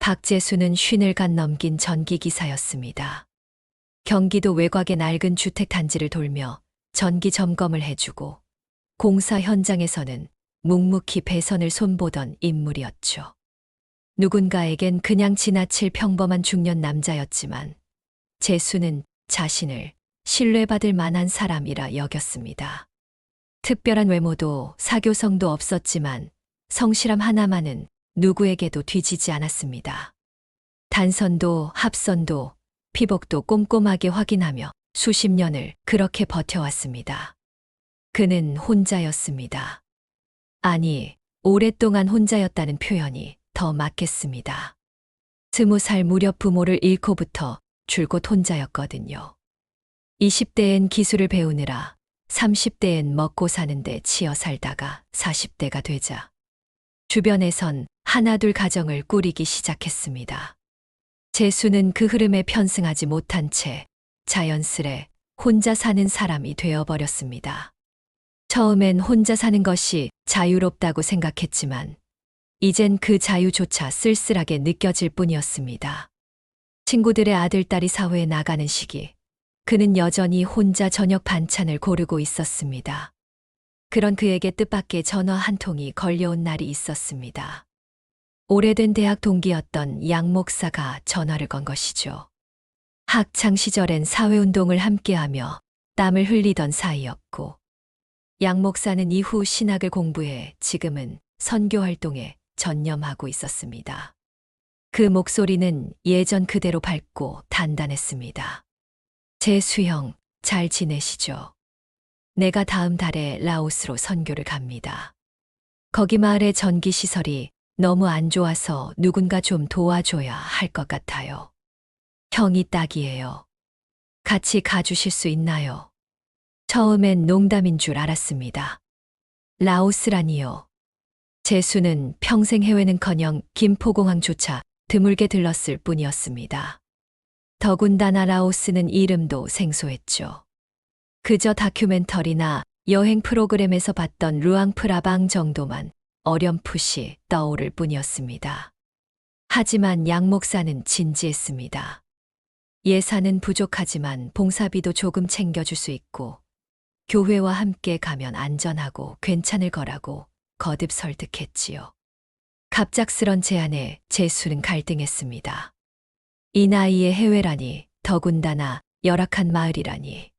박재수는 50간 넘긴 전기기사였습니다. 경기도 외곽의 낡은 주택단지를 돌며 전기 점검을 해주고 공사 현장에서는 묵묵히 배선을 손보던 인물이었죠. 누군가에겐 그냥 지나칠 평범한 중년 남자였지만 재수는 자신을 신뢰받을 만한 사람이라 여겼습니다. 특별한 외모도 사교성도 없었지만 성실함 하나만은 누구에게도 뒤지지 않았습니다. 단선도 합선도 피복도 꼼꼼하게 확인하며 수십 년을 그렇게 버텨왔습니다. 그는 혼자였습니다. 아니, 오랫동안 혼자였다는 표현이 더 맞겠습니다. 20살 무렵 부모를 잃고부터 줄곧 혼자였거든요. 20대엔 기술을 배우느라 30대엔 먹고 사는데 치여 살다가 40대가 되자 주변에선 하나둘 가정을 꾸리기 시작했습니다. 재수는 그 흐름에 편승하지 못한 채 자연스레 혼자 사는 사람이 되어버렸습니다. 처음엔 혼자 사는 것이 자유롭다고 생각했지만 이젠 그 자유조차 쓸쓸하게 느껴질 뿐이었습니다. 친구들의 아들, 딸이 사회에 나가는 시기, 그는 여전히 혼자 저녁 반찬을 고르고 있었습니다. 그런 그에게 뜻밖의 전화 한 통이 걸려온 날이 있었습니다. 오래된 대학 동기였던 양 목사가 전화를 건 것이죠. 학창 시절엔 사회운동을 함께하며 땀을 흘리던 사이였고, 양 목사는 이후 신학을 공부해 지금은 선교 활동에 전념하고 있었습니다. 그 목소리는 예전 그대로 밝고 단단했습니다. 재수형, 잘 지내시죠? 내가 다음 달에 라오스로 선교를 갑니다. 거기 마을의 전기시설이 너무 안 좋아서 누군가 좀 도와줘야 할 것 같아요. 형이 딱이에요. 같이 가주실 수 있나요? 처음엔 농담인 줄 알았습니다. 라오스라니요. 재수는 평생 해외는커녕 김포공항조차 드물게 들렀을 뿐이었습니다. 더군다나 라오스는 이름도 생소했죠. 그저 다큐멘터리나 여행 프로그램에서 봤던 루앙프라방 정도만 어렴풋이 떠오를 뿐이었습니다. 하지만 양 목사는 진지했습니다. 예산은 부족하지만 봉사비도 조금 챙겨줄 수 있고 교회와 함께 가면 안전하고 괜찮을 거라고 거듭 설득했지요. 갑작스런 제안에 재수는 갈등했습니다. 이 나이에 해외라니, 더군다나 열악한 마을이라니.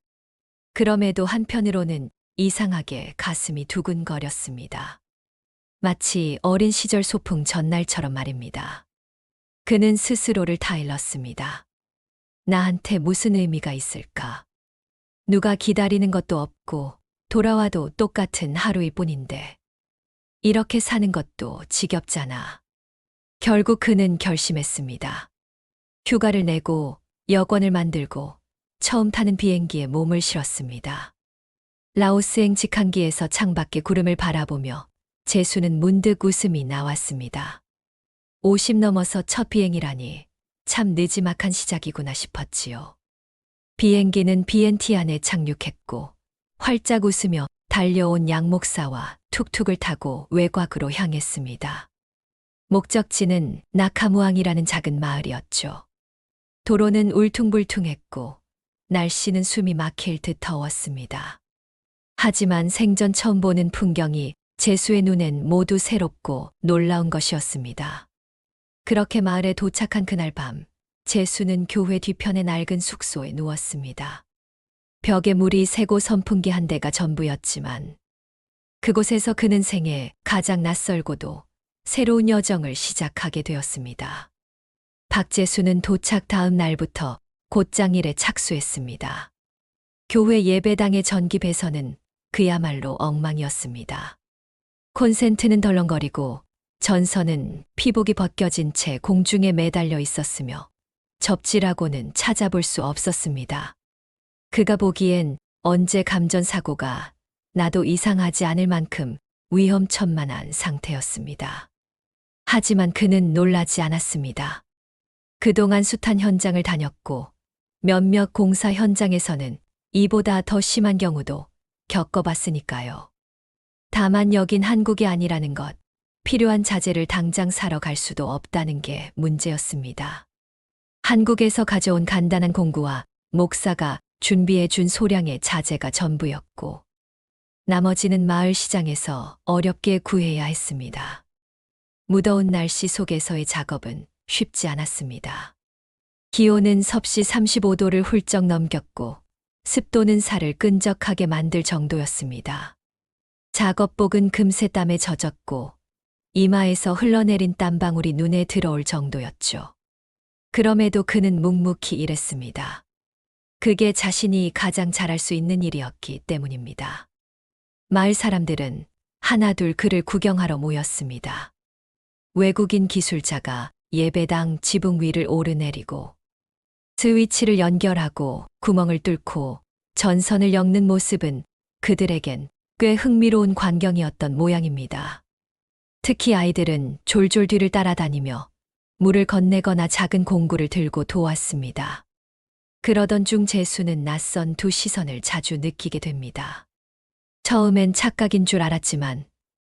그럼에도 한편으로는 이상하게 가슴이 두근거렸습니다. 마치 어린 시절 소풍 전날처럼 말입니다. 그는 스스로를 타일렀습니다. 나한테 무슨 의미가 있을까? 누가 기다리는 것도 없고 돌아와도 똑같은 하루일 뿐인데. 이렇게 사는 것도 지겹잖아. 결국 그는 결심했습니다. 휴가를 내고 여권을 만들고 처음 타는 비행기에 몸을 실었습니다. 라오스행 직항기에서 창밖의 구름을 바라보며 재수는 문득 웃음이 나왔습니다. 50 넘어서 첫 비행이라니 참 느지막한 시작이구나 싶었지요. 비행기는 비엔티안에 착륙했고 활짝 웃으며 달려온 양 목사와 툭툭을 타고 외곽으로 향했습니다. 목적지는 나카무항이라는 작은 마을이었죠. 도로는 울퉁불퉁했고 날씨는 숨이 막힐 듯 더웠습니다. 하지만 생전 처음 보는 풍경이 재수의 눈엔 모두 새롭고 놀라운 것이었습니다. 그렇게 마을에 도착한 그날 밤, 재수는 교회 뒤편의 낡은 숙소에 누웠습니다. 벽에 물이 새고 선풍기 한 대가 전부였지만 그곳에서 그는 생애 가장 낯설고도 새로운 여정을 시작하게 되었습니다. 박재수는 도착 다음 날부터 곧장 일에 착수했습니다. 교회 예배당의 전기 배선은 그야말로 엉망이었습니다. 콘센트는 덜렁거리고 전선은 피복이 벗겨진 채 공중에 매달려 있었으며 접지라고는 찾아볼 수 없었습니다. 그가 보기엔 언제 감전사고가 나도 이상하지 않을 만큼 위험천만한 상태였습니다. 하지만 그는 놀라지 않았습니다. 그동안 숱한 현장을 다녔고 몇몇 공사 현장에서는 이보다 더 심한 경우도 겪어봤으니까요. 다만 여긴 한국이 아니라는 것, 필요한 자재를 당장 사러 갈 수도 없다는 게 문제였습니다. 한국에서 가져온 간단한 공구와 목사가 준비해 준 소량의 자재가 전부였고, 나머지는 마을 시장에서 어렵게 구해야 했습니다. 무더운 날씨 속에서의 작업은 쉽지 않았습니다. 기온은 섭씨 35도를 훌쩍 넘겼고, 습도는 살을 끈적하게 만들 정도였습니다. 작업복은 금세 땀에 젖었고, 이마에서 흘러내린 땀방울이 눈에 들어올 정도였죠. 그럼에도 그는 묵묵히 일했습니다. 그게 자신이 가장 잘할 수 있는 일이었기 때문입니다. 마을 사람들은 하나둘 그를 구경하러 모였습니다. 외국인 기술자가 예배당 지붕 위를 오르내리고 스위치를 연결하고 구멍을 뚫고 전선을 엮는 모습은 그들에겐 꽤 흥미로운 광경이었던 모양입니다. 특히 아이들은 졸졸 뒤를 따라다니며 물을 건네거나 작은 공구를 들고 도왔습니다. 그러던 중 재수는 낯선 두 시선을 자주 느끼게 됩니다. 처음엔 착각인 줄 알았지만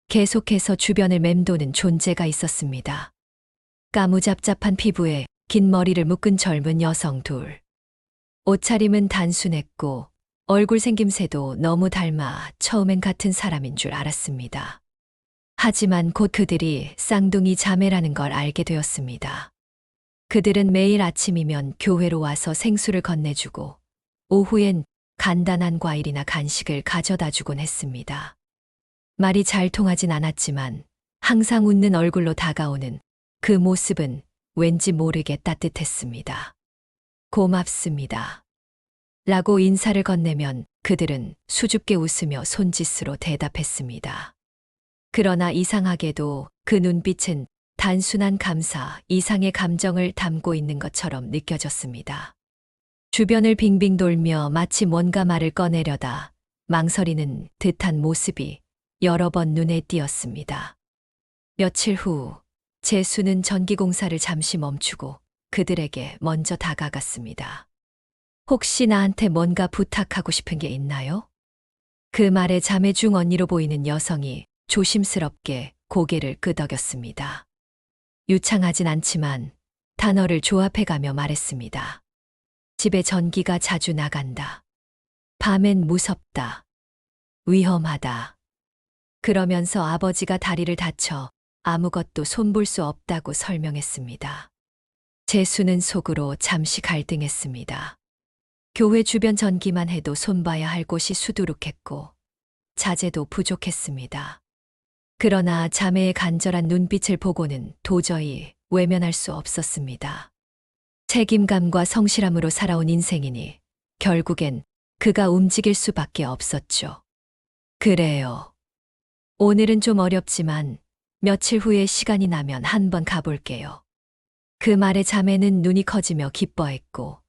계속해서 주변을 맴도는 존재가 있었습니다. 까무잡잡한 피부에 긴 머리를 묶은 젊은 여성 둘. 옷차림은 단순했고 얼굴 생김새도 너무 닮아 처음엔 같은 사람인 줄 알았습니다. 하지만 곧 그들이 쌍둥이 자매라는 걸 알게 되었습니다. 그들은 매일 아침이면 교회로 와서 생수를 건네주고 오후엔 간단한 과일이나 간식을 가져다 주곤 했습니다. 말이 잘 통하진 않았지만 항상 웃는 얼굴로 다가오는 그 모습은 왠지 모르게 따뜻했습니다. 고맙습니다. 라고 인사를 건네면 그들은 수줍게 웃으며 손짓으로 대답했습니다. 그러나 이상하게도 그 눈빛은 단순한 감사 이상의 감정을 담고 있는 것처럼 느껴졌습니다. 주변을 빙빙 돌며 마치 뭔가 말을 꺼내려다 망설이는 듯한 모습이 여러 번 눈에 띄었습니다. 며칠 후 재수는 전기공사를 잠시 멈추고 그들에게 먼저 다가갔습니다. 혹시 나한테 뭔가 부탁하고 싶은 게 있나요? 그 말에 자매 중 언니로 보이는 여성이 조심스럽게 고개를 끄덕였습니다. 유창하진 않지만 단어를 조합해가며 말했습니다. 집에 전기가 자주 나간다. 밤엔 무섭다. 위험하다. 그러면서 아버지가 다리를 다쳐 아무것도 손볼 수 없다고 설명했습니다. 재수는 속으로 잠시 갈등했습니다. 교회 주변 전기만 해도 손봐야 할 곳이 수두룩했고 자재도 부족했습니다. 그러나 자매의 간절한 눈빛을 보고는 도저히 외면할 수 없었습니다. 책임감과 성실함으로 살아온 인생이니 결국엔 그가 움직일 수밖에 없었죠. 그래요. 오늘은 좀 어렵지만 며칠 후에 시간이 나면 한번 가볼게요. 그 말에 자매는 눈이 커지며 기뻐했고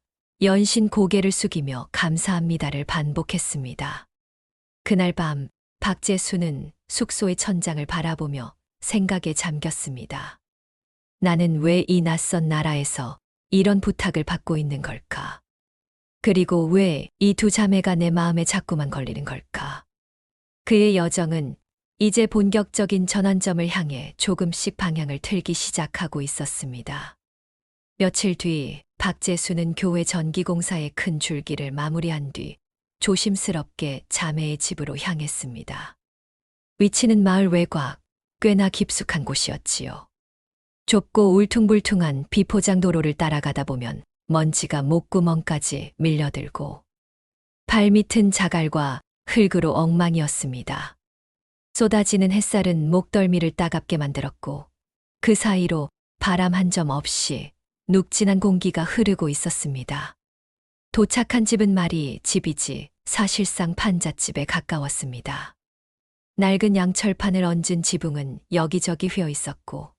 연신 고개를 숙이며 감사합니다를 반복했습니다. 그날 밤 박재수는 숙소의 천장을 바라보며 생각에 잠겼습니다. 나는 왜 이 낯선 나라에서 이런 부탁을 받고 있는 걸까? 그리고 왜 이 두 자매가 내 마음에 자꾸만 걸리는 걸까? 그의 여정은 이제 본격적인 전환점을 향해 조금씩 방향을 틀기 시작하고 있었습니다. 며칠 뒤 박재수는 교회 전기공사의 큰 줄기를 마무리한 뒤 조심스럽게 자매의 집으로 향했습니다. 위치는 마을 외곽, 꽤나 깊숙한 곳이었지요. 좁고 울퉁불퉁한 비포장 도로를 따라가다 보면 먼지가 목구멍까지 밀려들고 발밑은 자갈과 흙으로 엉망이었습니다. 쏟아지는 햇살은 목덜미를 따갑게 만들었고 그 사이로 바람 한 점 없이 눅진한 공기가 흐르고 있었습니다. 도착한 집은 말이 집이지 사실상 판잣집에 가까웠습니다. 낡은 양철판을 얹은 지붕은 여기저기 휘어 있었고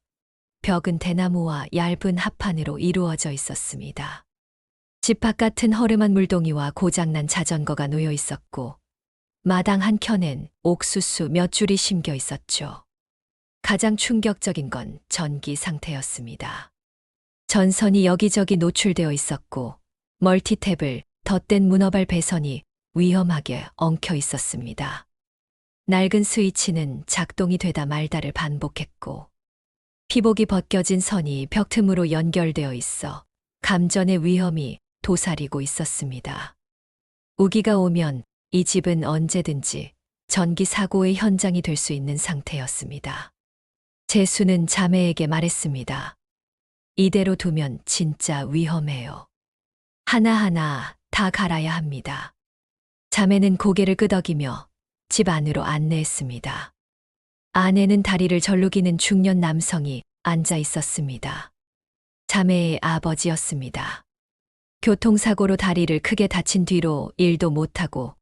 벽은 대나무와 얇은 합판으로 이루어져 있었습니다. 집 바깥은 허름한 물동이와 고장난 자전거가 놓여 있었고 마당 한켠엔 옥수수 몇 줄이 심겨 있었죠. 가장 충격적인 건 전기 상태였습니다. 전선이 여기저기 노출되어 있었고 멀티탭을 덧댄 문어발 배선이 위험하게 엉켜 있었습니다. 낡은 스위치는 작동이 되다 말다를 반복했고, 피복이 벗겨진 선이 벽 틈으로 연결되어 있어 감전의 위험이 도사리고 있었습니다. 우기가 오면 이 집은 언제든지 전기 사고의 현장이 될 수 있는 상태였습니다. 재수는 자매에게 말했습니다. 이대로 두면 진짜 위험해요. 하나하나 다 갈아야 합니다. 자매는 고개를 끄덕이며 집 안으로 안내했습니다. 안에는 다리를 절룩이는 중년 남성이 앉아 있었습니다. 자매의 아버지였습니다. 교통사고로 다리를 크게 다친 뒤로 일도 못하고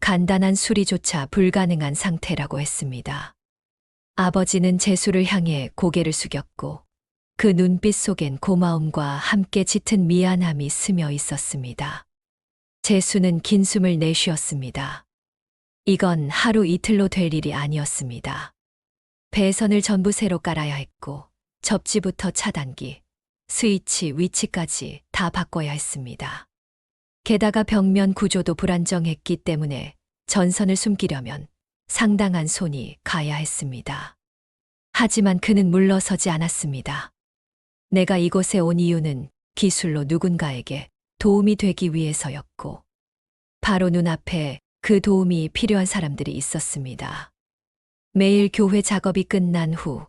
간단한 수리조차 불가능한 상태라고 했습니다. 아버지는 재수를 향해 고개를 숙였고 그 눈빛 속엔 고마움과 함께 짙은 미안함이 스며 있었습니다. 재수는 긴 숨을 내쉬었습니다. 이건 하루 이틀로 될 일이 아니었습니다. 배선을 전부 새로 깔아야 했고 접지부터 차단기, 스위치 위치까지 다 바꿔야 했습니다. 게다가 벽면 구조도 불안정했기 때문에 전선을 숨기려면 상당한 손이 가야 했습니다. 하지만 그는 물러서지 않았습니다. 내가 이곳에 온 이유는 기술로 누군가에게 도움이 되기 위해서였고, 바로 눈앞에 그 도움이 필요한 사람들이 있었습니다. 매일 교회 작업이 끝난 후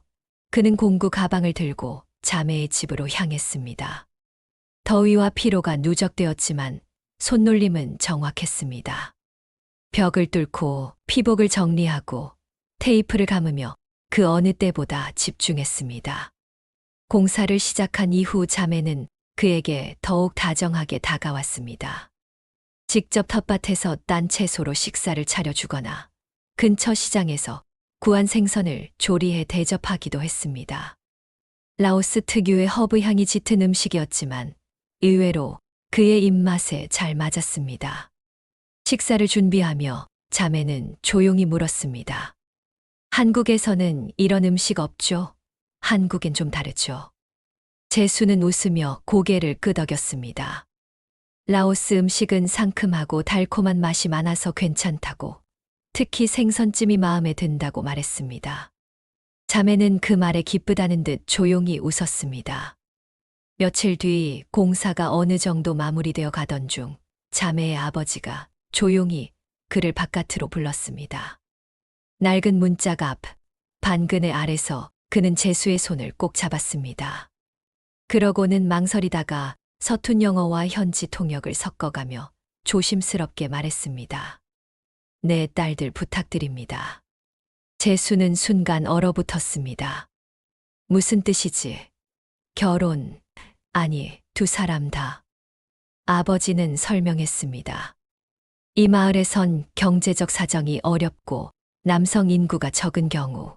그는 공구 가방을 들고 자매의 집으로 향했습니다. 더위와 피로가 누적되었지만 손놀림은 정확했습니다. 벽을 뚫고 피복을 정리하고 테이프를 감으며 그 어느 때보다 집중했습니다. 공사를 시작한 이후 자매는 그에게 더욱 다정하게 다가왔습니다. 직접 텃밭에서 딴 채소로 식사를 차려주거나 근처 시장에서 구한 생선을 조리해 대접하기도 했습니다. 라오스 특유의 허브 향이 짙은 음식이었지만 의외로 그의 입맛에 잘 맞았습니다. 식사를 준비하며 자매는 조용히 물었습니다. 한국에서는 이런 음식 없죠? 한국엔 좀 다르죠. 재수는 웃으며 고개를 끄덕였습니다. 라오스 음식은 상큼하고 달콤한 맛이 많아서 괜찮다고, 특히 생선찜이 마음에 든다고 말했습니다. 자매는 그 말에 기쁘다는 듯 조용히 웃었습니다. 며칠 뒤 공사가 어느 정도 마무리되어 가던 중 자매의 아버지가 조용히 그를 바깥으로 불렀습니다. 낡은 문짝 앞 반그네 아래서 그는 재수의 손을 꼭 잡았습니다. 그러고는 망설이다가 서툰 영어와 현지 통역을 섞어가며 조심스럽게 말했습니다. 내 딸들 부탁드립니다. 재수는 순간 얼어붙었습니다. 무슨 뜻이지? 결혼, 아니, 두 사람 다. 아버지는 설명했습니다. 이 마을에선 경제적 사정이 어렵고 남성 인구가 적은 경우,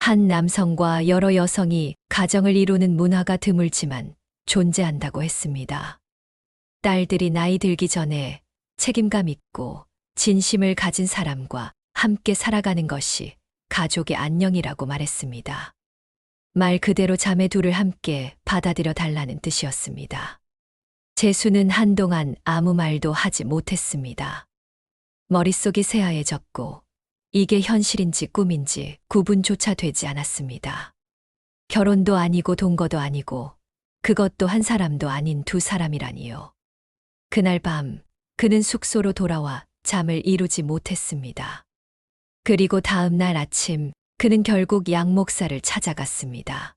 한 남성과 여러 여성이 가정을 이루는 문화가 드물지만 존재한다고 했습니다. 딸들이 나이 들기 전에 책임감 있고 진심을 가진 사람과 함께 살아가는 것이 가족의 안녕이라고 말했습니다. 말 그대로 자매 둘을 함께 받아들여 달라는 뜻이었습니다. 재수는 한동안 아무 말도 하지 못했습니다. 머릿속이 새하얘졌고 이게 현실인지 꿈인지 구분조차 되지 않았습니다. 결혼도 아니고 동거도 아니고 그것도 한 사람도 아닌 두 사람이라니요. 그날 밤 그는 숙소로 돌아와 잠을 이루지 못했습니다. 그리고 다음 날 아침 그는 결국 양 목사를 찾아갔습니다.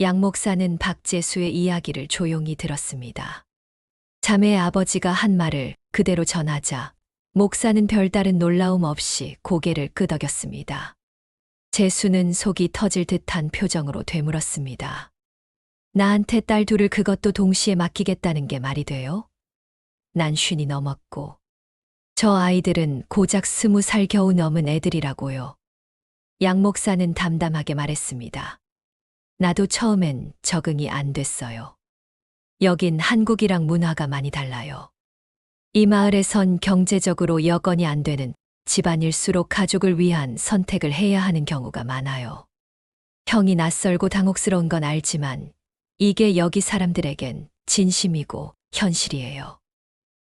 양 목사는 박재수의 이야기를 조용히 들었습니다. 자매의 아버지가 한 말을 그대로 전하자 목사는 별다른 놀라움 없이 고개를 끄덕였습니다. 재수는 속이 터질 듯한 표정으로 되물었습니다. 나한테 딸 둘을 그것도 동시에 맡기겠다는 게 말이 돼요? 난 50이 넘었고 저 아이들은 고작 20살 겨우 넘은 애들이라고요. 양 목사는 담담하게 말했습니다. 나도 처음엔 적응이 안 됐어요. 여긴 한국이랑 문화가 많이 달라요. 이 마을에선 경제적으로 여건이 안 되는 집안일수록 가족을 위한 선택을 해야 하는 경우가 많아요. 형이 낯설고 당혹스러운 건 알지만 이게 여기 사람들에겐 진심이고 현실이에요.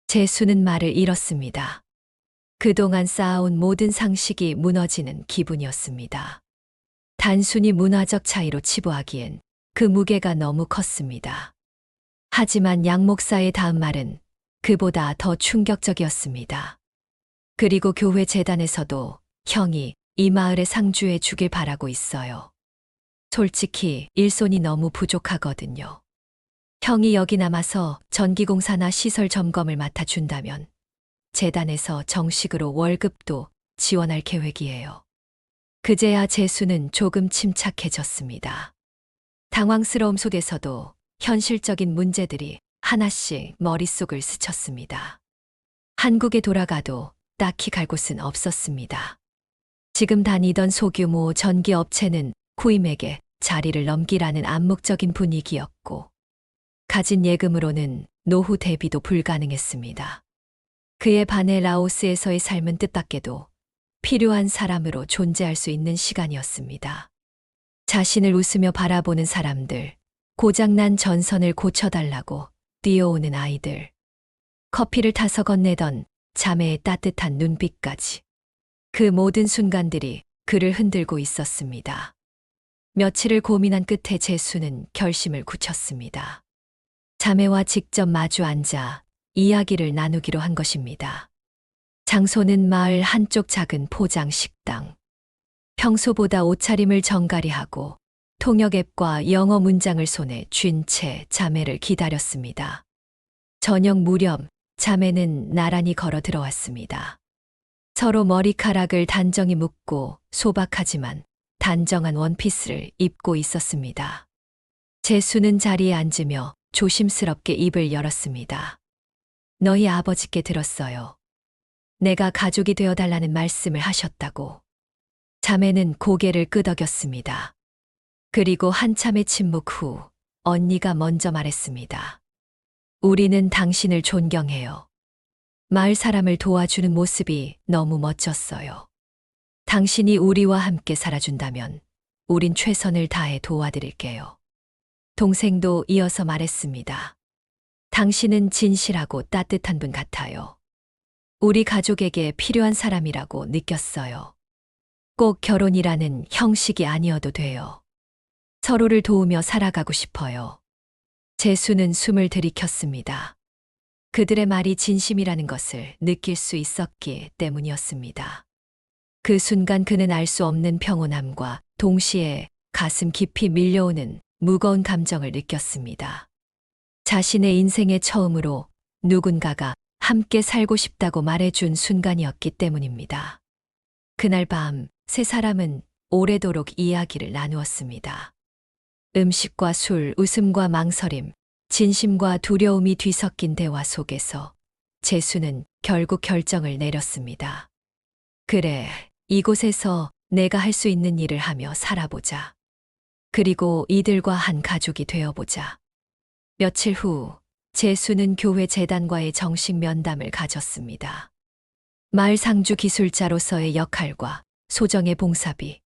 재수는 말을 잃었습니다. 그동안 쌓아온 모든 상식이 무너지는 기분이었습니다. 단순히 문화적 차이로 치부하기엔 그 무게가 너무 컸습니다. 하지만 양 목사의 다음 말은 그보다 더 충격적이었습니다. 그리고 교회 재단에서도 형이 이 마을의 상주해 주길 바라고 있어요. 솔직히 일손이 너무 부족하거든요. 형이 여기 남아서 전기공사나 시설 점검을 맡아준다면 재단에서 정식으로 월급도 지원할 계획이에요. 그제야 재수는 조금 침착해졌습니다. 당황스러움 속에서도 현실적인 문제들이 하나씩 머릿속을 스쳤습니다. 한국에 돌아가도 딱히 갈 곳은 없었습니다. 지금 다니던 소규모 전기업체는 후임에게 자리를 넘기라는 암묵적인 분위기였고, 가진 예금으로는 노후 대비도 불가능했습니다. 그에 반해 라오스에서의 삶은 뜻밖에도 필요한 사람으로 존재할 수 있는 시간이었습니다. 자신을 웃으며 바라보는 사람들, 고장난 전선을 고쳐달라고 뛰어오는 아이들, 커피를 타서 건네던 자매의 따뜻한 눈빛까지. 그 모든 순간들이 그를 흔들고 있었습니다. 며칠을 고민한 끝에 재수는 결심을 굳혔습니다. 자매와 직접 마주 앉아 이야기를 나누기로 한 것입니다. 장소는 마을 한쪽 작은 포장 식당. 평소보다 옷차림을 정갈히하고 통역 앱과 영어 문장을 손에 쥔 채 자매를 기다렸습니다. 저녁 무렵 자매는 나란히 걸어 들어왔습니다. 서로 머리카락을 단정히 묶고 소박하지만 단정한 원피스를 입고 있었습니다. 재수는 자리에 앉으며 조심스럽게 입을 열었습니다. 너희 아버지께 들었어요. 내가 가족이 되어달라는 말씀을 하셨다고. 자매는 고개를 끄덕였습니다. 그리고 한참의 침묵 후 언니가 먼저 말했습니다. 우리는 당신을 존경해요. 마을 사람을 도와주는 모습이 너무 멋졌어요. 당신이 우리와 함께 살아준다면 우린 최선을 다해 도와드릴게요. 동생도 이어서 말했습니다. 당신은 진실하고 따뜻한 분 같아요. 우리 가족에게 필요한 사람이라고 느꼈어요. 꼭 결혼이라는 형식이 아니어도 돼요. 서로를 도우며 살아가고 싶어요. 재수는 숨을 들이켰습니다. 그들의 말이 진심이라는 것을 느낄 수 있었기 때문이었습니다. 그 순간 그는 알 수 없는 평온함과 동시에 가슴 깊이 밀려오는 무거운 감정을 느꼈습니다. 자신의 인생의 처음으로 누군가가 함께 살고 싶다고 말해준 순간이었기 때문입니다. 그날 밤 세 사람은 오래도록 이야기를 나누었습니다. 음식과 술, 웃음과 망설임, 진심과 두려움이 뒤섞인 대화 속에서 재수는 결국 결정을 내렸습니다. 그래, 이곳에서 내가 할 수 있는 일을 하며 살아보자. 그리고 이들과 한 가족이 되어보자. 며칠 후 재수는 교회 재단과의 정식 면담을 가졌습니다. 마을 상주 기술자로서의 역할과 소정의 봉사비,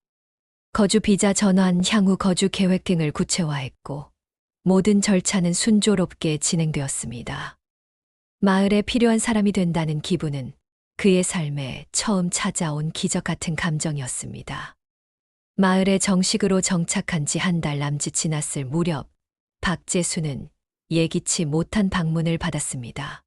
거주 비자 전환, 향후 거주 계획 등을 구체화했고 모든 절차는 순조롭게 진행되었습니다. 마을에 필요한 사람이 된다는 기분은 그의 삶에 처음 찾아온 기적 같은 감정이었습니다. 마을에 정식으로 정착한 지 한 달 남짓 지났을 무렵 박재수는 예기치 못한 방문을 받았습니다.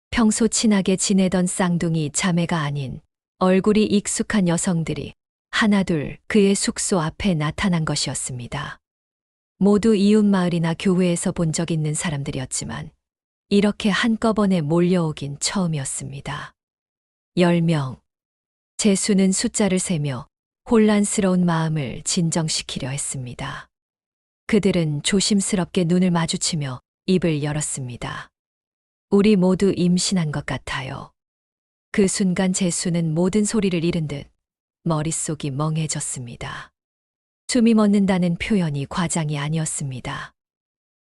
평소 친하게 지내던 쌍둥이 자매가 아닌 얼굴이 익숙한 여성들이 하나둘 그의 숙소 앞에 나타난 것이었습니다. 모두 이웃 마을이나 교회에서 본 적 있는 사람들이었지만 이렇게 한꺼번에 몰려오긴 처음이었습니다. 10명. 재수는 숫자를 세며 혼란스러운 마음을 진정시키려 했습니다. 그들은 조심스럽게 눈을 마주치며 입을 열었습니다. 우리 모두 임신한 것 같아요. 그 순간 재수는 모든 소리를 잃은 듯 머릿속이 멍해졌습니다. 숨이 멎는다는 표현이 과장이 아니었습니다.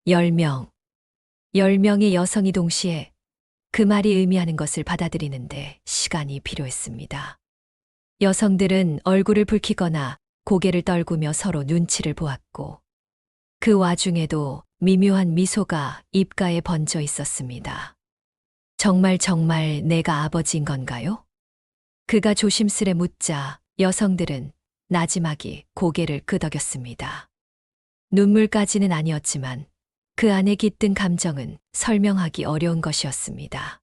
10명. 10명의 여성이 동시에 그 말이 의미하는 것을 받아들이는데 시간이 필요했습니다. 여성들은 얼굴을 붉히거나 고개를 떨구며 서로 눈치를 보았고 그 와중에도 미묘한 미소가 입가에 번져 있었습니다. 정말 내가 아버지인 건가요? 그가 조심스레 묻자 여성들은 나지막이 고개를 끄덕였습니다. 눈물까지는 아니었지만 그 안에 깃든 감정은 설명하기 어려운 것이었습니다.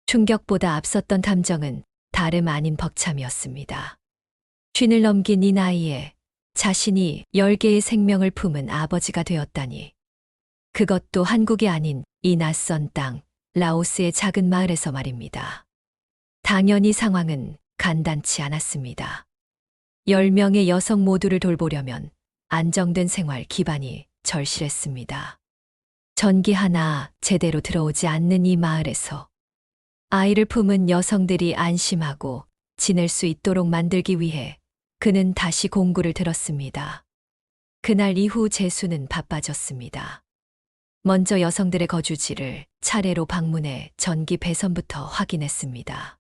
충격보다 앞섰던 감정은 다름 아닌 벅참이었습니다. 쉰을 넘긴 이 나이에 자신이 10개의 생명을 품은 아버지가 되었다니. 그것도 한국이 아닌 이 낯선 땅, 라오스의 작은 마을에서 말입니다. 당연히 상황은 간단치 않았습니다. 10명의 여성 모두를 돌보려면 안정된 생활 기반이 절실했습니다. 전기 하나 제대로 들어오지 않는 이 마을에서 아이를 품은 여성들이 안심하고 지낼 수 있도록 만들기 위해 그는 다시 공구를 들었습니다. 그날 이후 재수는 바빠졌습니다. 먼저 여성들의 거주지를 차례로 방문해 전기 배선부터 확인했습니다.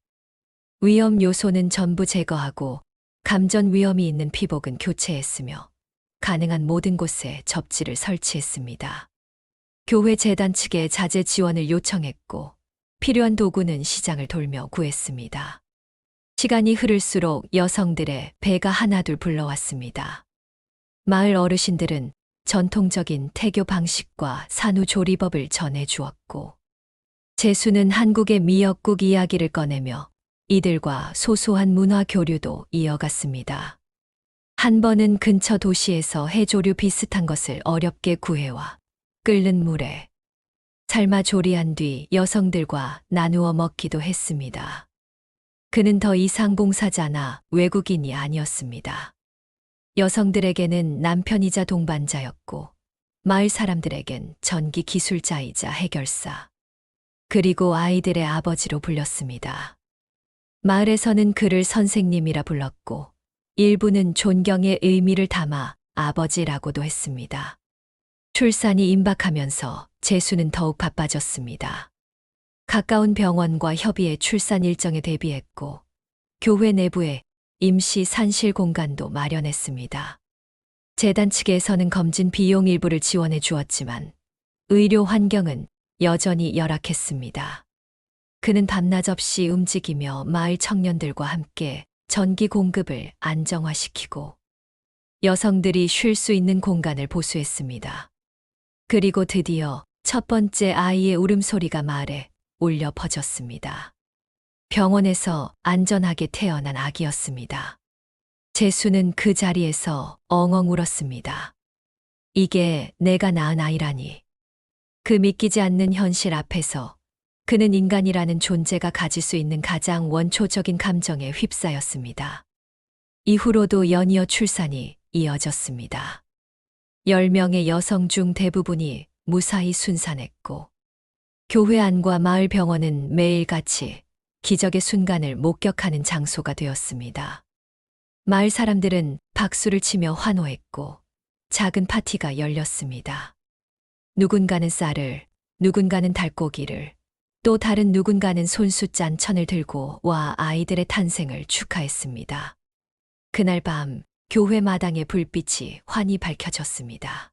위험 요소는 전부 제거하고 감전 위험이 있는 피복은 교체했으며 가능한 모든 곳에 접지를 설치했습니다. 교회 재단 측에 자재 지원을 요청했고 필요한 도구는 시장을 돌며 구했습니다. 시간이 흐를수록 여성들의 배가 하나둘 불러왔습니다. 마을 어르신들은 전통적인 태교 방식과 산후조리법을 전해 주었고 재수는 한국의 미역국 이야기를 꺼내며 이들과 소소한 문화 교류도 이어갔습니다. 한 번은 근처 도시에서 해조류 비슷한 것을 어렵게 구해와 끓는 물에 삶아 조리한 뒤 여성들과 나누어 먹기도 했습니다. 그는 더 이상 봉사자나 외국인이 아니었습니다. 여성들에게는 남편이자 동반자였고 마을 사람들에겐 전기 기술자이자 해결사, 그리고 아이들의 아버지로 불렸습니다. 마을에서는 그를 선생님이라 불렀고 일부는 존경의 의미를 담아 아버지라고도 했습니다. 출산이 임박하면서 재수는 더욱 바빠졌습니다. 가까운 병원과 협의해 출산 일정에 대비했고 교회 내부에 임시 산실 공간도 마련했습니다. 재단 측에서는 검진 비용 일부를 지원해 주었지만 의료 환경은 여전히 열악했습니다. 그는 밤낮 없이 움직이며 마을 청년들과 함께 전기 공급을 안정화시키고 여성들이 쉴 수 있는 공간을 보수했습니다. 그리고 드디어 첫 번째 아이의 울음소리가 마을에 울려 퍼졌습니다. 병원에서 안전하게 태어난 아기였습니다. 재수는 그 자리에서 엉엉 울었습니다. 이게 내가 낳은 아이라니. 그 믿기지 않는 현실 앞에서 그는 인간이라는 존재가 가질 수 있는 가장 원초적인 감정에 휩싸였습니다. 이후로도 연이어 출산이 이어졌습니다. 10명의 여성 중 대부분이 무사히 순산했고 교회 안과 마을 병원은 매일같이 기적의 순간을 목격하는 장소가 되었습니다. 마을 사람들은 박수를 치며 환호했고 작은 파티가 열렸습니다. 누군가는 쌀을, 누군가는 닭고기를, 또 다른 누군가는 손수 짠 천을 들고 와 아이들의 탄생을 축하했습니다. 그날 밤 교회 마당의 불빛이 환히 밝혀졌습니다.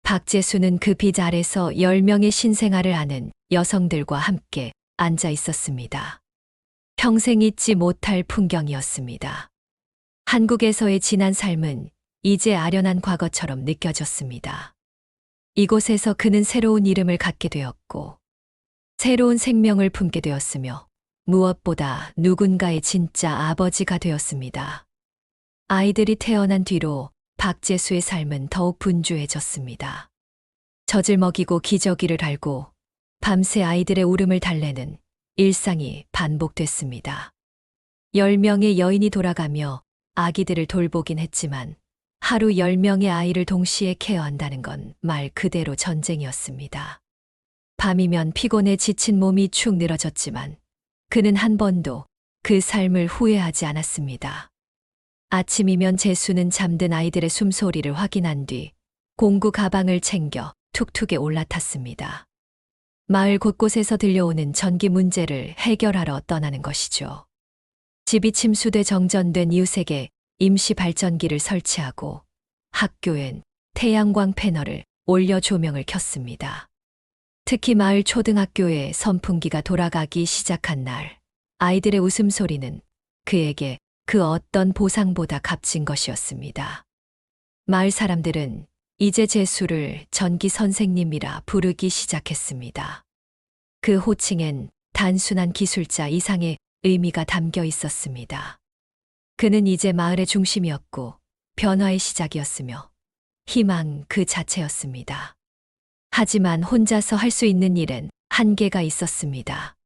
박재수는 그 빛 아래서 10명의 신생아를 아는 여성들과 함께 앉아 있었습니다. 평생 잊지 못할 풍경이었습니다. 한국에서의 지난 삶은 이제 아련한 과거처럼 느껴졌습니다. 이곳에서 그는 새로운 이름을 갖게 되었고 새로운 생명을 품게 되었으며 무엇보다 누군가의 진짜 아버지가 되었습니다. 아이들이 태어난 뒤로 박재수의 삶은 더욱 분주해졌습니다. 젖을 먹이고 기저귀를 할고 밤새 아이들의 울음을 달래는 일상이 반복됐습니다. 10명의 여인이 돌아가며 아기들을 돌보긴 했지만 하루 10명의 아이를 동시에 케어한다는 건 말 그대로 전쟁이었습니다. 밤이면 피곤해 지친 몸이 축 늘어졌지만 그는 한 번도 그 삶을 후회하지 않았습니다. 아침이면 재수는 잠든 아이들의 숨소리를 확인한 뒤 공구 가방을 챙겨 툭툭에 올라탔습니다. 마을 곳곳에서 들려오는 전기 문제를 해결하러 떠나는 것이죠. 집이 침수돼 정전된 이웃에게 임시 발전기를 설치하고 학교엔 태양광 패널을 올려 조명을 켰습니다. 특히 마을 초등학교에 선풍기가 돌아가기 시작한 날, 아이들의 웃음소리는 그에게 그 어떤 보상보다 값진 것이었습니다. 마을 사람들은 이제 제수를 전기 선생님이라 부르기 시작했습니다. 그 호칭엔 단순한 기술자 이상의 의미가 담겨 있었습니다. 그는 이제 마을의 중심이었고 변화의 시작이었으며 희망 그 자체였습니다. 하지만 혼자서 할 수 있는 일엔 한계가 있었습니다.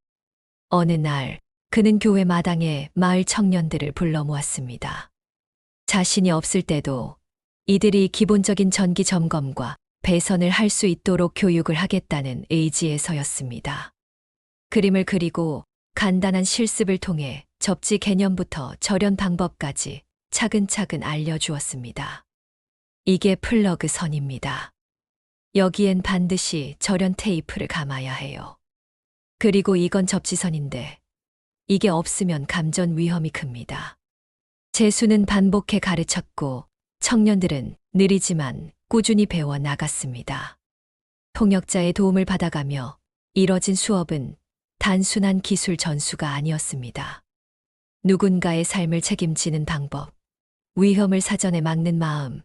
어느 날 그는 교회 마당에 마을 청년들을 불러 모았습니다. 자신이 없을 때도 이들이 기본적인 전기 점검과 배선을 할 수 있도록 교육을 하겠다는 의지에서였습니다. 그림을 그리고 간단한 실습을 통해 접지 개념부터 절연 방법까지 차근차근 알려주었습니다. 이게 플러그 선입니다. 여기엔 반드시 절연 테이프를 감아야 해요. 그리고 이건 접지선인데 이게 없으면 감전 위험이 큽니다. 제수는 반복해 가르쳤고 청년들은 느리지만 꾸준히 배워 나갔습니다. 통역자의 도움을 받아가며 이뤄진 수업은 단순한 기술 전수가 아니었습니다. 누군가의 삶을 책임지는 방법, 위험을 사전에 막는 마음,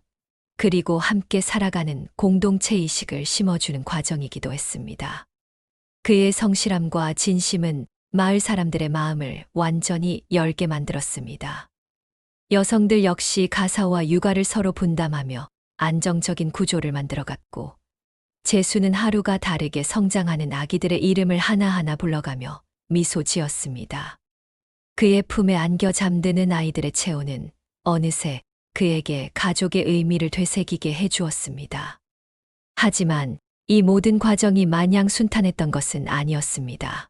그리고 함께 살아가는 공동체 의식을 심어주는 과정이기도 했습니다. 그의 성실함과 진심은 마을 사람들의 마음을 완전히 열게 만들었습니다. 여성들 역시 가사와 육아를 서로 분담하며 안정적인 구조를 만들어갔고, 제수는 하루가 다르게 성장하는 아기들의 이름을 하나하나 불러가며 미소 지었습니다. 그의 품에 안겨 잠드는 아이들의 체온은 어느새 그에게 가족의 의미를 되새기게 해주었습니다. 하지만 이 모든 과정이 마냥 순탄했던 것은 아니었습니다.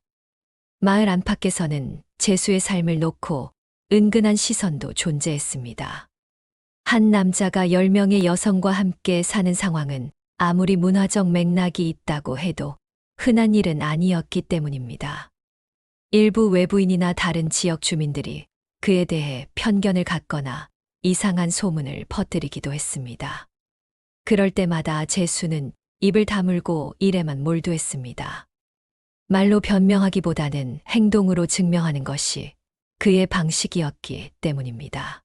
마을 안팎에서는 제수의 삶을 놓고 은근한 시선도 존재했습니다. 한 남자가 10명의 여성과 함께 사는 상황은 아무리 문화적 맥락이 있다고 해도 흔한 일은 아니었기 때문입니다. 일부 외부인이나 다른 지역 주민들이 그에 대해 편견을 갖거나 이상한 소문을 퍼뜨리기도 했습니다. 그럴 때마다 제수는 입을 다물고 일에만 몰두했습니다. 말로 변명하기보다는 행동으로 증명하는 것이 그의 방식이었기 때문입니다.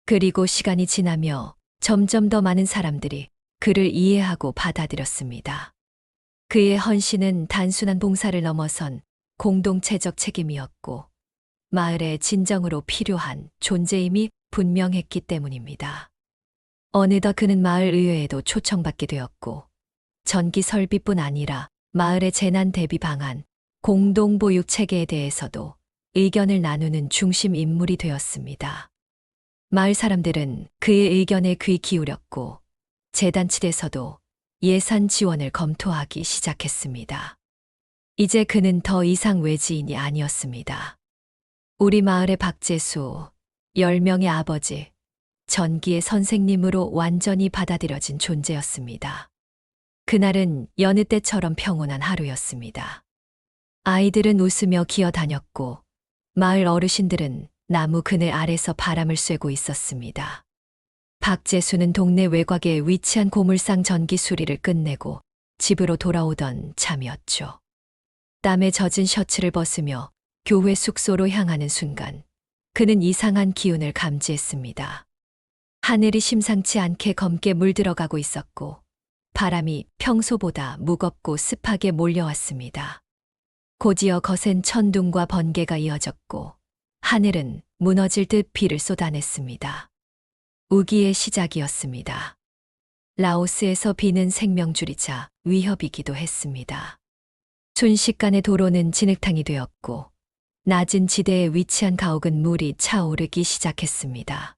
그리고 시간이 지나며 점점 더 많은 사람들이 그를 이해하고 받아들였습니다. 그의 헌신은 단순한 봉사를 넘어선 공동체적 책임이었고 마을에 진정으로 필요한 존재임이 분명했기 때문입니다. 어느덧 그는 마을 의회에도 초청받게 되었고 전기 설비뿐 아니라 마을의 재난 대비 방안, 공동보육 체계에 대해서도 의견을 나누는 중심 인물이 되었습니다. 마을 사람들은 그의 의견에 귀 기울였고 재단치에서도 예산 지원을 검토하기 시작했습니다. 이제 그는 더 이상 외지인이 아니었습니다. 우리 마을의 박재수, 10명의 아버지, 전기의 선생님으로 완전히 받아들여진 존재였습니다. 그날은 여느 때처럼 평온한 하루였습니다. 아이들은 웃으며 기어다녔고 마을 어르신들은 나무 그늘 아래서 바람을 쐬고 있었습니다. 박재수는 동네 외곽에 위치한 고물상 전기 수리를 끝내고 집으로 돌아오던 참이었죠. 땀에 젖은 셔츠를 벗으며 교회 숙소로 향하는 순간 그는 이상한 기운을 감지했습니다. 하늘이 심상치 않게 검게 물들어가고 있었고 바람이 평소보다 무겁고 습하게 몰려왔습니다. 곧이어 거센 천둥과 번개가 이어졌고 하늘은 무너질 듯 비를 쏟아냈습니다. 우기의 시작이었습니다. 라오스에서 비는 생명줄이자 위협이기도 했습니다. 순식간에 도로는 진흙탕이 되었고 낮은 지대에 위치한 가옥은 물이 차오르기 시작했습니다.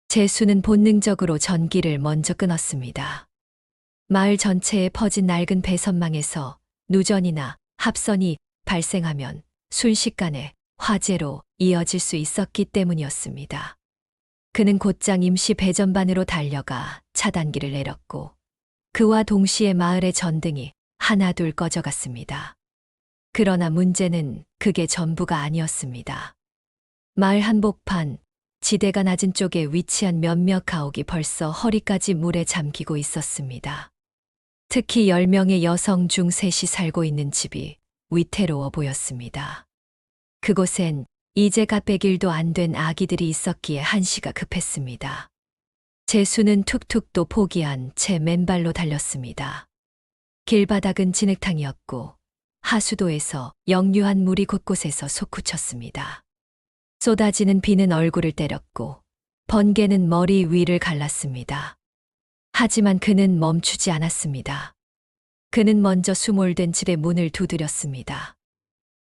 제수는 본능적으로 전기를 먼저 끊었습니다. 마을 전체에 퍼진 낡은 배선망에서 누전이나 합선이 발생하면 순식간에 화재로 이어질 수 있었기 때문이었습니다. 그는 곧장 임시 배전반으로 달려가 차단기를 내렸고 그와 동시에 마을의 전등이 하나둘 꺼져갔습니다. 그러나 문제는 그게 전부가 아니었습니다. 마을 한복판, 지대가 낮은 쪽에 위치한 몇몇 가옥이 벌써 허리까지 물에 잠기고 있었습니다. 특히 10명의 여성 중 셋이 살고 있는 집이 위태로워 보였습니다. 그곳엔 이제가 100일도 안 된 아기들이 있었기에 한시가 급했습니다. 제수는 툭툭도 포기한 채 맨발로 달렸습니다. 길바닥은 진흙탕이었고 하수도에서 역류한 물이 곳곳에서 솟구쳤습니다. 쏟아지는 비는 얼굴을 때렸고 번개는 머리 위를 갈랐습니다. 하지만 그는 멈추지 않았습니다. 그는 먼저 수몰된 집의 문을 두드렸습니다.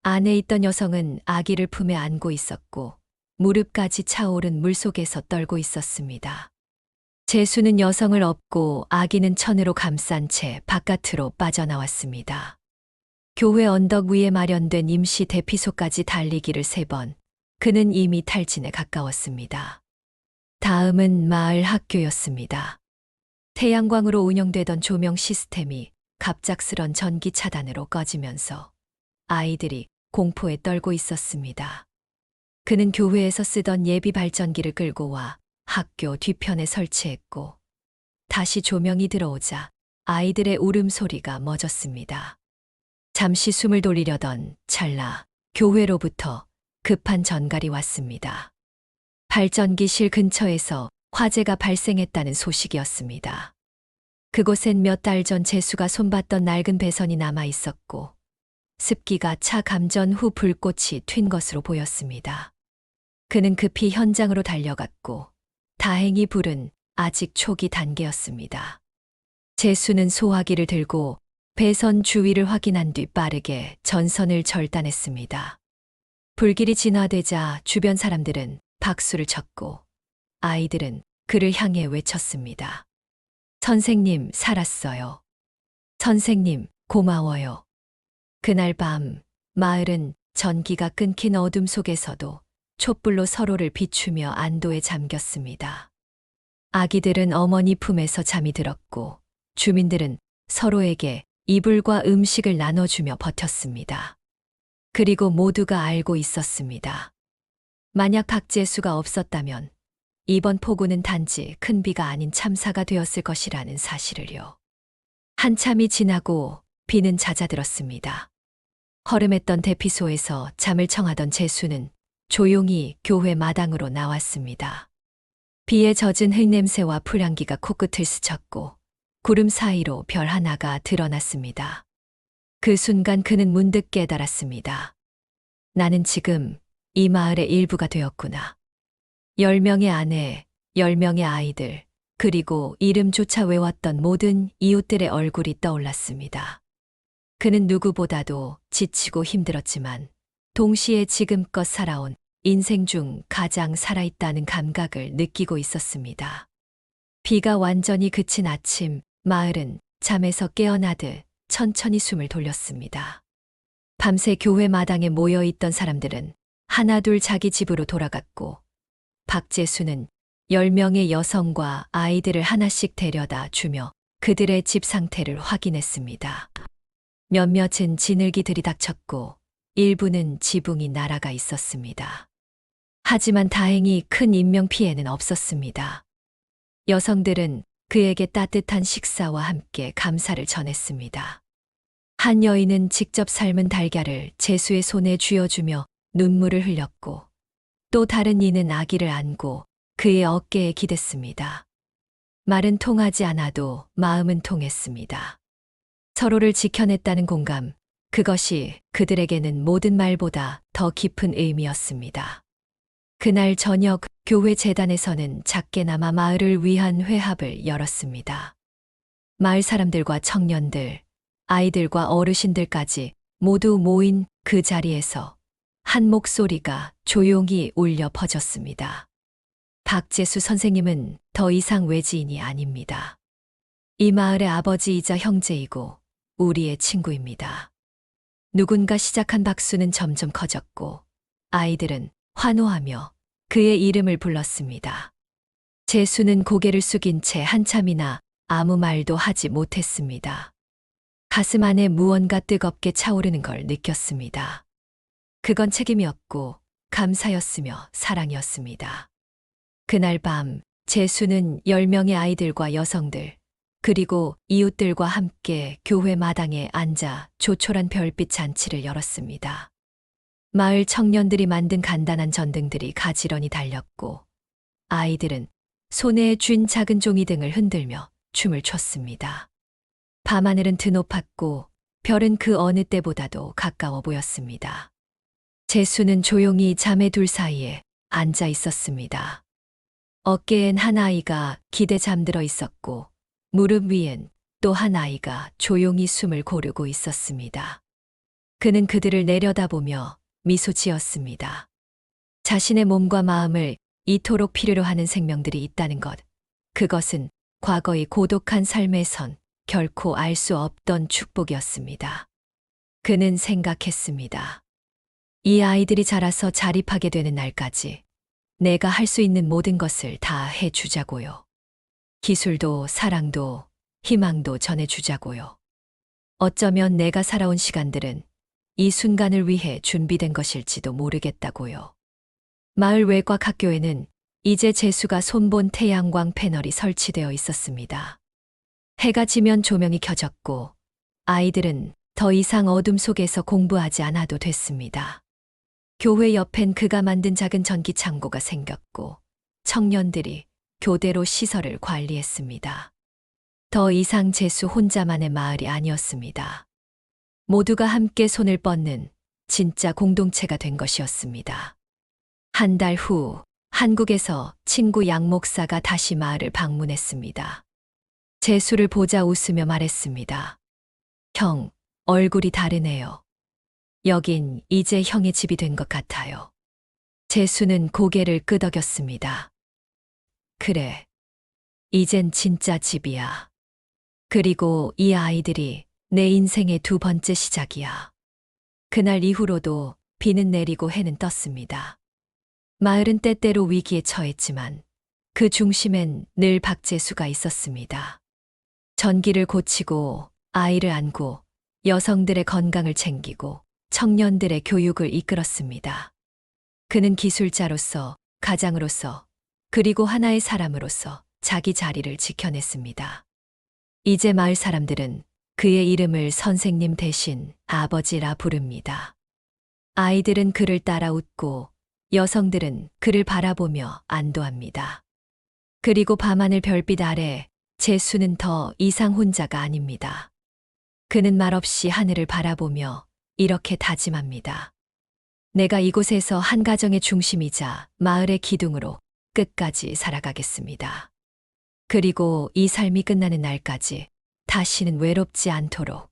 안에 있던 여성은 아기를 품에 안고 있었고 무릎까지 차오른 물속에서 떨고 있었습니다. 제수는 여성을 업고 아기는 천으로 감싼 채 바깥으로 빠져나왔습니다. 교회 언덕 위에 마련된 임시 대피소까지 달리기를 3번, 그는 이미 탈진에 가까웠습니다. 다음은 마을 학교였습니다. 태양광으로 운영되던 조명 시스템이 갑작스런 전기 차단으로 꺼지면서 아이들이 공포에 떨고 있었습니다. 그는 교회에서 쓰던 예비 발전기를 끌고 와 학교 뒤편에 설치했고 다시 조명이 들어오자 아이들의 울음소리가 멎었습니다. 잠시 숨을 돌리려던 찰나 교회로부터 급한 전갈이 왔습니다. 발전기실 근처에서 화재가 발생했다는 소식이었습니다. 그곳엔 몇 달 전 제수가 손봤던 낡은 배선이 남아 있었고 습기가 차 감전 후 불꽃이 튄 것으로 보였습니다. 그는 급히 현장으로 달려갔고 다행히 불은 아직 초기 단계였습니다. 제수는 소화기를 들고 배선 주위를 확인한 뒤 빠르게 전선을 절단했습니다. 불길이 진화되자 주변 사람들은 박수를 쳤고 아이들은 그를 향해 외쳤습니다. 선생님, 살았어요. 선생님, 고마워요. 그날 밤 마을은 전기가 끊긴 어둠 속에서도 촛불로 서로를 비추며 안도에 잠겼습니다. 아기들은 어머니 품에서 잠이 들었고 주민들은 서로에게 이불과 음식을 나눠주며 버텼습니다. 그리고 모두가 알고 있었습니다. 만약 박제수가 없었다면 이번 폭우는 단지 큰 비가 아닌 참사가 되었을 것이라는 사실을요. 한참이 지나고 비는 잦아들었습니다. 허름했던 대피소에서 잠을 청하던 제수는 조용히 교회 마당으로 나왔습니다. 비에 젖은 흙냄새와 풀향기가 코끝을 스쳤고 구름 사이로 별 하나가 드러났습니다. 그 순간 그는 문득 깨달았습니다. 나는 지금 이 마을의 일부가 되었구나. 10명의 아내, 10명의 아이들, 그리고 이름조차 외웠던 모든 이웃들의 얼굴이 떠올랐습니다. 그는 누구보다도 지치고 힘들었지만 동시에 지금껏 살아온 인생 중 가장 살아있다는 감각을 느끼고 있었습니다. 비가 완전히 그친 아침, 마을은 잠에서 깨어나듯 천천히 숨을 돌렸습니다. 밤새 교회 마당에 모여있던 사람들은 하나둘 자기 집으로 돌아갔고 박제수는 10명의 여성과 아이들을 하나씩 데려다 주며 그들의 집 상태를 확인했습니다. 몇몇은 진흙이 들이닥쳤고 일부는 지붕이 날아가 있었습니다. 하지만 다행히 큰 인명피해는 없었습니다. 여성들은 그에게 따뜻한 식사와 함께 감사를 전했습니다. 한 여인은 직접 삶은 달걀을 제수의 손에 쥐어주며 눈물을 흘렸고 또 다른 이는 아기를 안고 그의 어깨에 기댔습니다. 말은 통하지 않아도 마음은 통했습니다. 서로를 지켜냈다는 공감, 그것이 그들에게는 모든 말보다 더 깊은 의미였습니다. 그날 저녁 교회 재단에서는 작게나마 마을을 위한 회합을 열었습니다. 마을 사람들과 청년들, 아이들과 어르신들까지 모두 모인 그 자리에서 한 목소리가 조용히 울려 퍼졌습니다. 박제수 선생님은 더 이상 외지인이 아닙니다. 이 마을의 아버지이자 형제이고 우리의 친구입니다. 누군가 시작한 박수는 점점 커졌고 아이들은 환호하며 그의 이름을 불렀습니다. 제수는 고개를 숙인 채 한참이나 아무 말도 하지 못했습니다. 가슴 안에 무언가 뜨겁게 차오르는 걸 느꼈습니다. 그건 책임이었고 감사였으며 사랑이었습니다. 그날 밤 제수는 10명의 아이들과 여성들 그리고 이웃들과 함께 교회 마당에 앉아 조촐한 별빛 잔치를 열었습니다. 마을 청년들이 만든 간단한 전등들이 가지런히 달렸고 아이들은 손에 쥔 작은 종이 등을 흔들며 춤을 췄습니다. 밤하늘은 드높았고 별은 그 어느 때보다도 가까워 보였습니다. 재수는 조용히 잠에 둘 사이에 앉아 있었습니다. 어깨엔 한 아이가 기대 잠들어 있었고 무릎 위엔 또 한 아이가 조용히 숨을 고르고 있었습니다. 그는 그들을 내려다보며 미소 지었습니다. 자신의 몸과 마음을 이토록 필요로 하는 생명들이 있다는 것, 그것은 과거의 고독한 삶에선 결코 알 수 없던 축복이었습니다. 그는 생각했습니다. 이 아이들이 자라서 자립하게 되는 날까지 내가 할 수 있는 모든 것을 다 해주자고요. 기술도 사랑도 희망도 전해주자고요. 어쩌면 내가 살아온 시간들은 이 순간을 위해 준비된 것일지도 모르겠다고요. 마을 외곽 학교에는 이제 재수가 손본 태양광 패널이 설치되어 있었습니다. 해가 지면 조명이 켜졌고 아이들은 더 이상 어둠 속에서 공부하지 않아도 됐습니다. 교회 옆엔 그가 만든 작은 전기 창고가 생겼고 청년들이 교대로 시설을 관리했습니다. 더 이상 재수 혼자만의 마을이 아니었습니다. 모두가 함께 손을 뻗는 진짜 공동체가 된 것이었습니다. 한 달 후 한국에서 친구 양 목사가 다시 마을을 방문했습니다. 재수를 보자 웃으며 말했습니다. 형, 얼굴이 다르네요. 여긴 이제 형의 집이 된 것 같아요. 재수는 고개를 끄덕였습니다. 그래. 이젠 진짜 집이야. 그리고 이 아이들이 내 인생의 두 번째 시작이야. 그날 이후로도 비는 내리고 해는 떴습니다. 마을은 때때로 위기에 처했지만 그 중심엔 늘 박재수가 있었습니다. 전기를 고치고 아이를 안고 여성들의 건강을 챙기고 청년들의 교육을 이끌었습니다. 그는 기술자로서, 가장으로서, 그리고 하나의 사람으로서 자기 자리를 지켜냈습니다. 이제 마을 사람들은 그의 이름을 선생님 대신 아버지라 부릅니다. 아이들은 그를 따라 웃고 여성들은 그를 바라보며 안도합니다. 그리고 밤하늘 별빛 아래 재수는 더 이상 혼자가 아닙니다. 그는 말없이 하늘을 바라보며 이렇게 다짐합니다. 내가 이곳에서 한 가정의 중심이자 마을의 기둥으로 끝까지 살아가겠습니다. 그리고 이 삶이 끝나는 날까지 다시는 외롭지 않도록